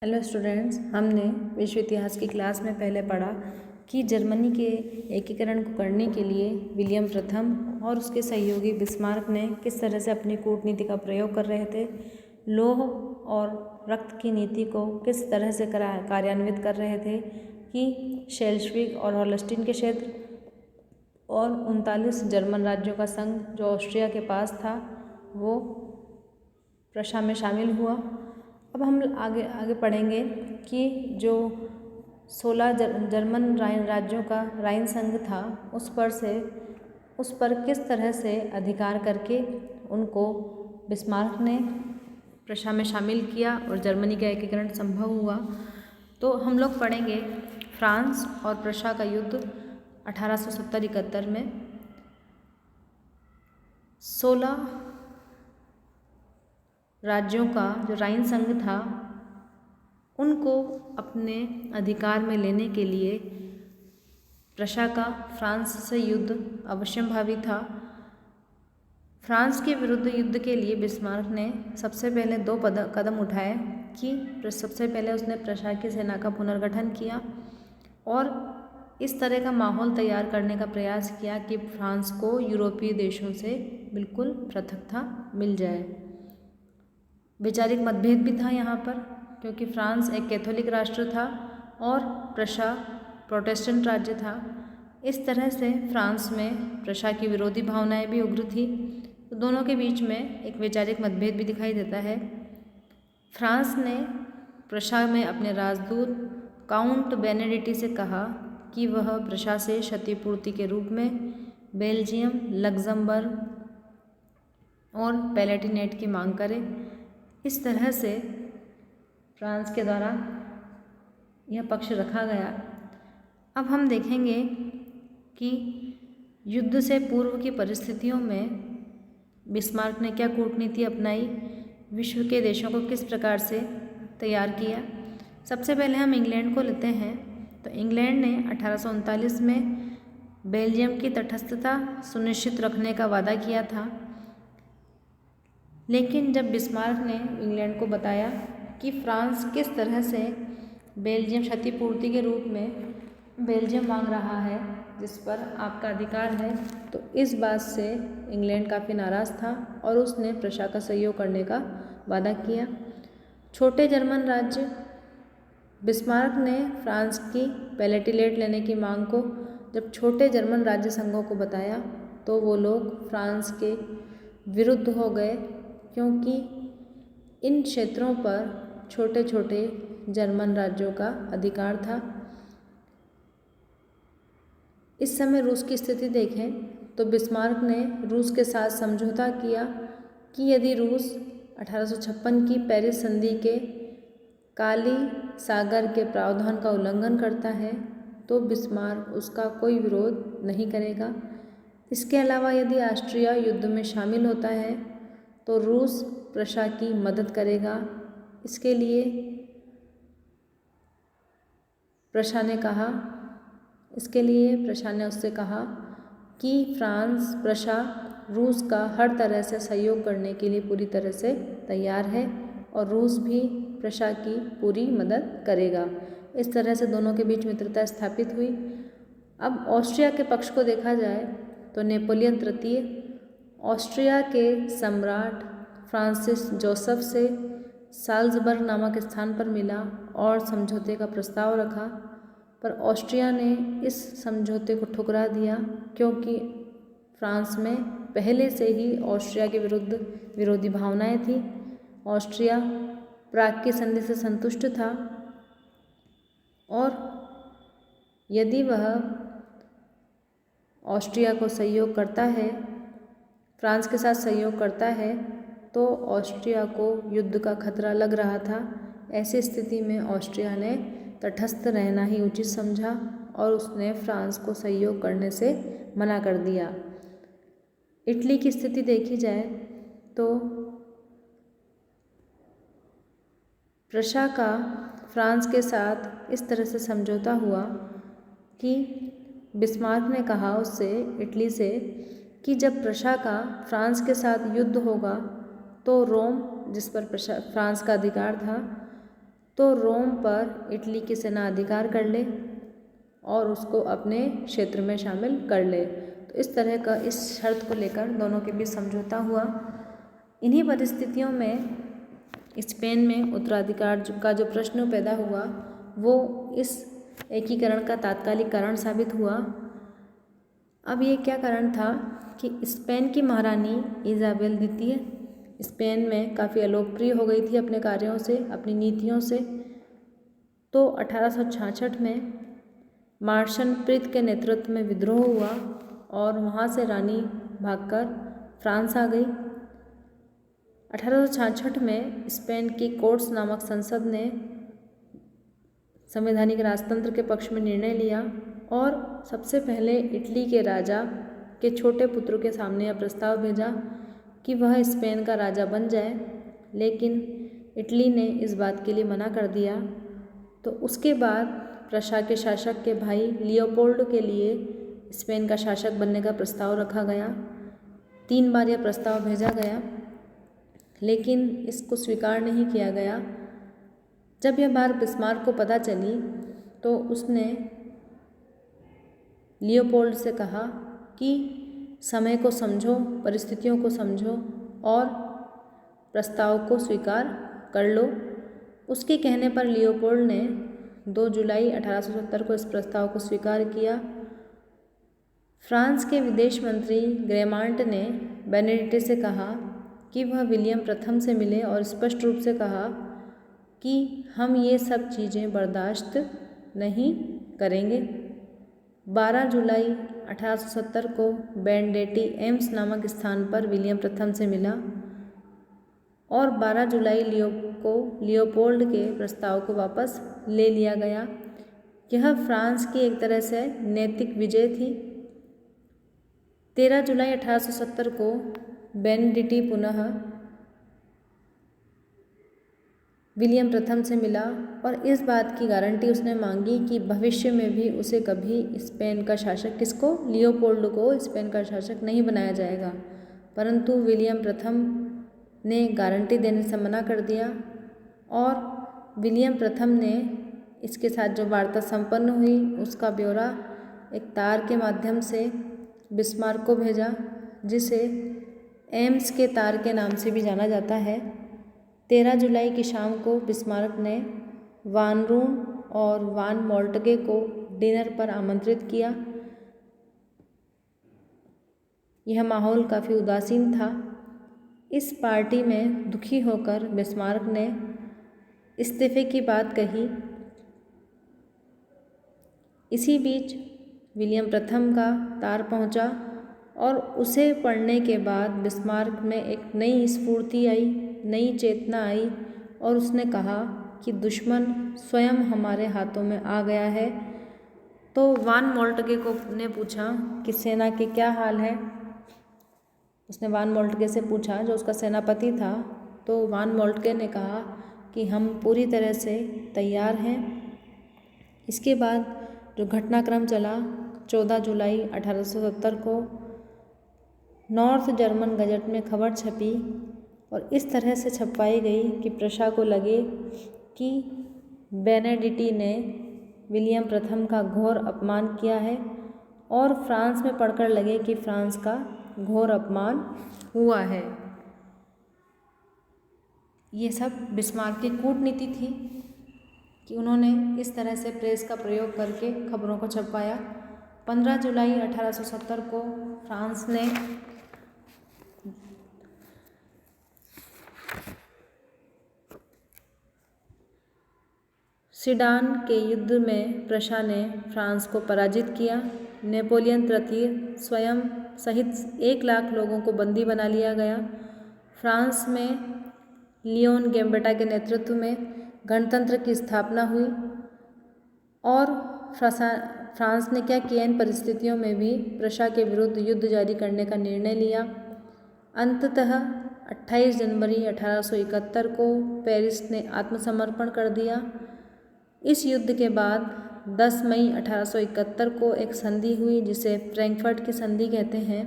Hello students, हमने विश्व इतिहास की क्लास में पहले पढ़ा कि जर्मनी के एकीकरण को करने के लिए विलियम प्रथम और उसके सहयोगी बिस्मार्क ने किस तरह से अपनी कूटनीति का प्रयोग कर रहे थे, लौह और रक्त की नीति को किस तरह से कार्यान्वित कर रहे थे कि शेल्शविक और हॉलस्टीन के क्षेत्र और 39 जर्मन राज्यों का संघ जो ऑस्ट्रिया के पास था वो प्रशा में शामिल हुआ। अब हम आगे पढ़ेंगे कि जो 16 जर्मन राज्यों का राइन संघ था उस पर किस तरह से अधिकार करके उनको बिस्मार्क ने प्रशा में शामिल किया और जर्मनी का एकीकरण संभव हुआ। तो हम लोग पढ़ेंगे फ्रांस और प्रशा का युद्ध 1870-71 में 16 राज्यों का जो राइन संघ था उनको अपने अधिकार में लेने के लिए प्रशा का फ्रांस से युद्ध अवश्यंभावी था। फ्रांस के विरुद्ध युद्ध के लिए बिस्मार्क ने सबसे पहले 2 कदम उठाए कि सबसे पहले उसने प्रशा की सेना का पुनर्गठन किया और इस तरह का माहौल तैयार करने का प्रयास किया कि फ्रांस को यूरोपीय देशों से बिल्कुल पृथकता मिल जाए। वैचारिक मतभेद भी था यहाँ पर, क्योंकि फ्रांस एक कैथोलिक राष्ट्र था और प्रशा प्रोटेस्टेंट राज्य था। इस तरह से फ्रांस में प्रशा की विरोधी भावनाएं भी उग्र थी, तो दोनों के बीच में एक वैचारिक मतभेद भी दिखाई देता है। फ्रांस ने प्रशा में अपने राजदूत काउंट बेनेडिक्ट से कहा कि वह प्रशा से क्षतिपूर्ति के रूप में बेल्जियम, लग्जमबर्ग और पैलेटिनेट की मांग करे। इस तरह से फ्रांस के द्वारा यह पक्ष रखा गया। अब हम देखेंगे कि युद्ध से पूर्व की परिस्थितियों में बिस्मार्क ने क्या कूटनीति अपनाई, विश्व के देशों को किस प्रकार से तैयार किया। सबसे पहले हम इंग्लैंड को लेते हैं। तो इंग्लैंड ने 1839 में बेल्जियम की तटस्थता सुनिश्चित रखने का वादा किया था, लेकिन जब बिस्मार्क ने इंग्लैंड को बताया कि फ्रांस किस तरह से बेल्जियम क्षतिपूर्ति के रूप में बेल्जियम मांग रहा है जिस पर आपका अधिकार है, तो इस बात से इंग्लैंड काफ़ी नाराज़ था और उसने प्रशा का सहयोग करने का वादा किया। छोटे जर्मन राज्य बिस्मार्क ने फ्रांस की पैलेटिनेट लेने की मांग को जब छोटे जर्मन राज्य संघों को बताया तो वो लोग फ्रांस के विरुद्ध हो गए, क्योंकि इन क्षेत्रों पर छोटे छोटे जर्मन राज्यों का अधिकार था। इस समय रूस की स्थिति देखें तो बिस्मार्क ने रूस के साथ समझौता किया कि यदि रूस 1856 की पेरिस संधि के काली सागर के प्रावधान का उल्लंघन करता है तो बिस्मार्क उसका कोई विरोध नहीं करेगा। इसके अलावा यदि ऑस्ट्रिया युद्ध में शामिल होता है तो रूस प्रशा की मदद करेगा। इसके लिए प्रशा ने उससे कहा कि फ्रांस प्रशा रूस का हर तरह से सहयोग करने के लिए पूरी तरह से तैयार है और रूस भी प्रशा की पूरी मदद करेगा। इस तरह से दोनों के बीच मित्रता स्थापित हुई। अब ऑस्ट्रिया के पक्ष को देखा जाए तो नेपोलियन तृतीय ऑस्ट्रिया के सम्राट फ्रांसिस जोसेफ से साल्ज़बर्ग नामक स्थान पर मिला और समझौते का प्रस्ताव रखा, पर ऑस्ट्रिया ने इस समझौते को ठुकरा दिया, क्योंकि फ्रांस में पहले से ही ऑस्ट्रिया के विरुद्ध विरोधी भावनाएं थी। ऑस्ट्रिया प्राग की संधि से संतुष्ट था और यदि वह ऑस्ट्रिया को सहयोग करता है, फ्रांस के साथ सहयोग करता है, तो ऑस्ट्रिया को युद्ध का खतरा लग रहा था। ऐसी स्थिति में ऑस्ट्रिया ने तटस्थ रहना ही उचित समझा और उसने फ्रांस को सहयोग करने से मना कर दिया। इटली की स्थिति देखी जाए तो प्रशा का फ्रांस के साथ इस तरह से समझौता हुआ कि बिस्मार्क ने कहा उससे, इटली से, कि जब प्रशा का फ्रांस के साथ युद्ध होगा तो रोम, जिस पर फ्रांस का अधिकार था, तो रोम पर इटली की सेना अधिकार कर ले और उसको अपने क्षेत्र में शामिल कर ले। तो इस तरह का इस शर्त को लेकर दोनों के बीच समझौता हुआ। इन्हीं परिस्थितियों में स्पेन में उत्तराधिकार का जो प्रश्न पैदा हुआ वो इस एकीकरण का तात्कालिक कारण साबित हुआ। अब ये क्या कारण था कि स्पेन की महारानी इजाबेल द्वितीय स्पेन में काफ़ी अलोकप्रिय हो गई थी अपने कार्यों से, अपनी नीतियों से। तो 1866 में मार्शन प्रीत के नेतृत्व में विद्रोह हुआ और वहाँ से रानी भागकर फ्रांस आ गई। 1866 में स्पेन की कोर्ट्स नामक संसद ने संवैधानिक राजतंत्र के पक्ष में निर्णय लिया और सबसे पहले इटली के राजा के छोटे पुत्र के सामने यह प्रस्ताव भेजा कि वह स्पेन का राजा बन जाए, लेकिन इटली ने इस बात के लिए मना कर दिया। तो उसके बाद प्रशा के शासक के भाई लियोपोल्ड के लिए स्पेन का शासक बनने का प्रस्ताव रखा गया। 3 बार यह प्रस्ताव भेजा गया, लेकिन इसको स्वीकार नहीं किया गया। जब यह बात बिस्मार्क को पता चली तो उसने लियोपोल्ड से कहा कि समय को समझो, परिस्थितियों को समझो और प्रस्ताव को स्वीकार कर लो। उसके कहने पर लियोपोल्ड ने 2 जुलाई 1870 को इस प्रस्ताव को स्वीकार किया। फ्रांस के विदेश मंत्री ग्रेमांट ने बेनेडिक्ट से कहा कि वह विलियम प्रथम से मिले और स्पष्ट रूप से कहा कि हम ये सब चीज़ें बर्दाश्त नहीं करेंगे। 12 जुलाई 1870 को बेनेडिक्ट एम्स नामक स्थान पर विलियम प्रथम से मिला और 12 जुलाई को लियोपोल्ड के प्रस्ताव को वापस ले लिया गया। यह फ्रांस की एक तरह से नैतिक विजय थी। 13 जुलाई 1870 को बेनेडिक्ट पुनः विलियम प्रथम से मिला और इस बात की गारंटी उसने मांगी कि भविष्य में भी उसे कभी स्पेन का शासक लियोपोल्ड को स्पेन का शासक नहीं बनाया जाएगा। परंतु विलियम प्रथम ने गारंटी देने से मना कर दिया और विलियम प्रथम ने इसके साथ जो वार्ता संपन्न हुई उसका ब्यौरा एक तार के माध्यम से बिस्मार्क को भेजा, जिसे एम्स के तार के नाम से भी जाना जाता है। 13 जुलाई की शाम को बिस्मार्क ने वान रून और वान मोल्टके को डिनर पर आमंत्रित किया। यह माहौल काफ़ी उदासीन था। इस पार्टी में दुखी होकर बिस्मार्क ने इस्तीफे की बात कही। इसी बीच विलियम प्रथम का तार पहुंचा और उसे पढ़ने के बाद बिस्मार्क में एक नई स्फूर्ति आई, नई चेतना आई और उसने कहा कि दुश्मन स्वयं हमारे हाथों में आ गया है। तो वान मोल्टके ने पूछा कि सेना के क्या हाल है। उसने वान मोल्टके से पूछा, जो उसका सेनापति था। तो वान मोल्टके ने कहा कि हम पूरी तरह से तैयार हैं। इसके बाद जो घटनाक्रम चला, 14 जुलाई 1870 को नॉर्थ जर्मन गजट में खबर छपी और इस तरह से छपवाई गई कि प्रशा को लगे कि बेनेडिक्ट ने विलियम प्रथम का घोर अपमान किया है और फ्रांस में पढ़कर लगे कि फ्रांस का घोर अपमान हुआ है। ये सब बिस्मार्क की कूटनीति थी कि उन्होंने इस तरह से प्रेस का प्रयोग करके खबरों को छपवाया। 15 जुलाई 1870 को फ्रांस ने सीडान के युद्ध में प्रशा ने फ्रांस को पराजित किया। नेपोलियन तृतीय स्वयं सहित 1 लाख लोगों को बंदी बना लिया गया। फ्रांस में लियोन गैम्बेटा के नेतृत्व में गणतंत्र की स्थापना हुई और फ्रांस ने क्या किया, इन परिस्थितियों में भी प्रशा के विरुद्ध युद्ध जारी करने का निर्णय लिया। अंततः 28 जनवरी 1871 को पेरिस ने आत्मसमर्पण कर दिया। इस युद्ध के बाद 10 मई 1871 को एक संधि हुई जिसे फ्रैंकफर्ट की संधि कहते हैं।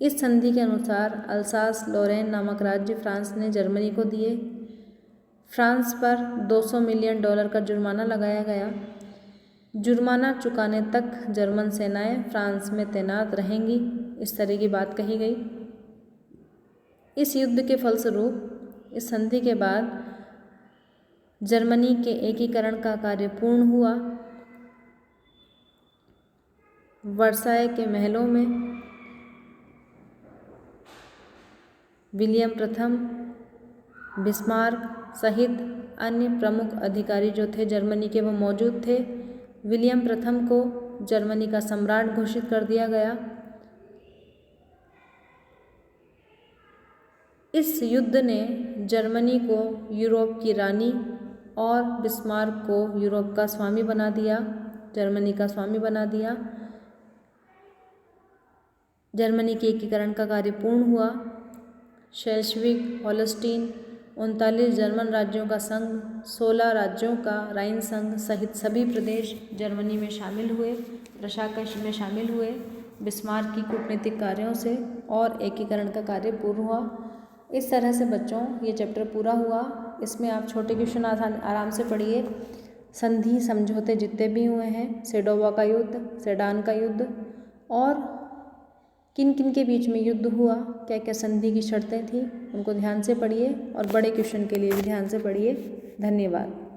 इस संधि के अनुसार अल्सास लॉरेन नामक राज्य फ्रांस ने जर्मनी को दिए। फ्रांस पर $200 मिलियन का जुर्माना लगाया गया। जुर्माना चुकाने तक जर्मन सेनाएं फ्रांस में तैनात रहेंगी, इस तरह की बात कही गई। इस युद्ध के फलस्वरूप इस संधि के बाद जर्मनी के एकीकरण का कार्य पूर्ण हुआ। वर्साय के महलों में विलियम प्रथम, बिस्मार्क सहित अन्य प्रमुख अधिकारी जो थे जर्मनी के, वो मौजूद थे। विलियम प्रथम को जर्मनी का सम्राट घोषित कर दिया गया। इस युद्ध ने जर्मनी को यूरोप की रानी और बिस्मार्क को यूरोप का स्वामी बना दिया, जर्मनी का स्वामी बना दिया। जर्मनी के एकीकरण का कार्य पूर्ण हुआ। शेल्शविक होल्स्टीन 39 जर्मन राज्यों का संघ, 16 राज्यों का राइन संघ सहित सभी प्रदेश जर्मनी में शामिल हुए, प्रशासक में शामिल हुए बिस्मार्क की कूटनीतिक कार्यों से, और एकीकरण का कार्य पूर्ण हुआ। इस तरह से बच्चों ये चैप्टर पूरा हुआ। इसमें आप छोटे क्वेश्चन आराम से पढ़िए। संधि समझौते जितने भी हुए हैं, सेडोवा का युद्ध, सेडान का युद्ध, और किन किन के बीच में युद्ध हुआ, क्या क्या संधि की शर्तें थी, उनको ध्यान से पढ़िए और बड़े क्वेश्चन के लिए भी ध्यान से पढ़िए। धन्यवाद।